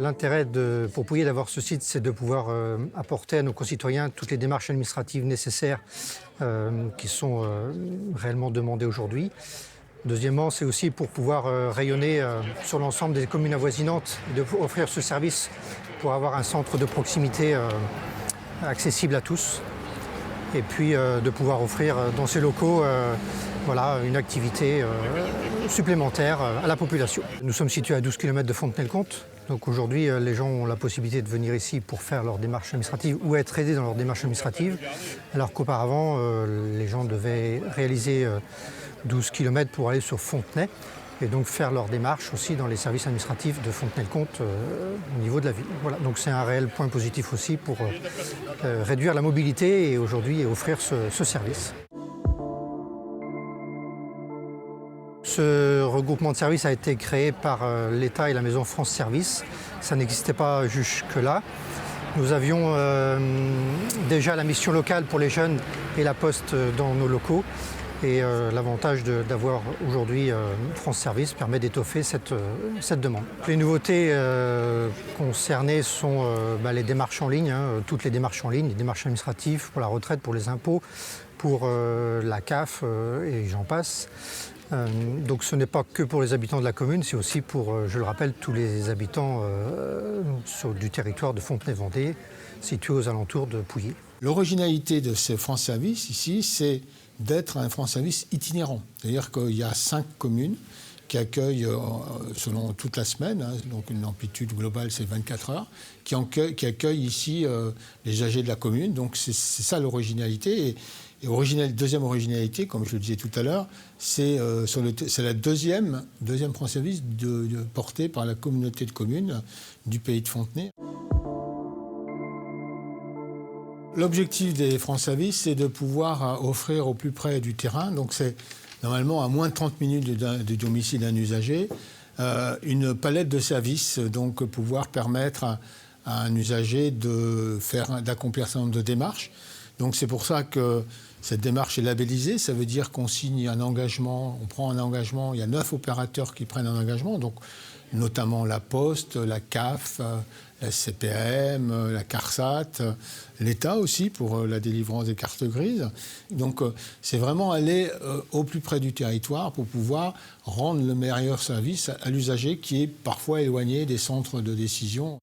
L'intérêt pour Pouilly d'avoir ce site, c'est de pouvoir apporter à nos concitoyens toutes les démarches administratives nécessaires qui sont réellement demandées aujourd'hui. Deuxièmement, c'est aussi pour pouvoir rayonner sur l'ensemble des communes avoisinantes et offrir ce service pour avoir un centre de proximité accessible à tous. Et puis de pouvoir offrir dans ces locaux une activité supplémentaire à la population. Nous sommes situés à 12 km de Fontenay-le-Comte. Donc aujourd'hui, les gens ont la possibilité de venir ici pour faire leurs démarches administratives ou être aidés dans leurs démarches administratives, alors qu'auparavant, les gens devaient réaliser 12 km pour aller sur Fontenay et donc faire leurs démarches aussi dans les services administratifs de Fontenay-le-Comte au niveau de la ville. Voilà, donc c'est un réel point positif aussi pour réduire la mobilité et aujourd'hui offrir ce service. Ce regroupement de services a été créé par l'État et la Maison France Service. Ça n'existait pas jusque-là. Nous avions déjà la mission locale pour les jeunes et la poste dans nos locaux. Et l'avantage d'avoir aujourd'hui France Service permet d'étoffer cette demande. Les nouveautés concernées sont les démarches en ligne, toutes les démarches en ligne, les démarches administratives pour la retraite, pour les impôts, pour la CAF et j'en passe. Donc ce n'est pas que pour les habitants de la commune, c'est aussi pour, je le rappelle, tous les habitants du territoire de Fontenay-Vendée, situé aux alentours de Pouilly. L'originalité de ce France Service ici, c'est d'être un France Service itinérant. C'est-à-dire qu'il y a 5 communes qui accueillent, selon toute la semaine, donc une amplitude globale c'est 24 heures, qui accueillent ici les âgés de la commune. Donc c'est ça l'originalité. Et deuxième originalité, comme je le disais tout à l'heure, c'est la deuxième France Service portée par la communauté de communes du pays de Fontenay. L'objectif des France Service, c'est de pouvoir offrir au plus près du terrain, donc c'est normalement à moins de 30 minutes du domicile d'un usager, une palette de services, donc pouvoir permettre à un usager d'accomplir un certain nombre de démarches. Donc c'est pour ça que cette démarche est labellisée, ça veut dire qu'on signe un engagement, on prend un engagement, il y a 9 opérateurs qui prennent un engagement, donc notamment la Poste, la CAF, la CPAM, la CARSAT, l'État aussi pour la délivrance des cartes grises. Donc c'est vraiment aller au plus près du territoire pour pouvoir rendre le meilleur service à l'usager qui est parfois éloigné des centres de décision.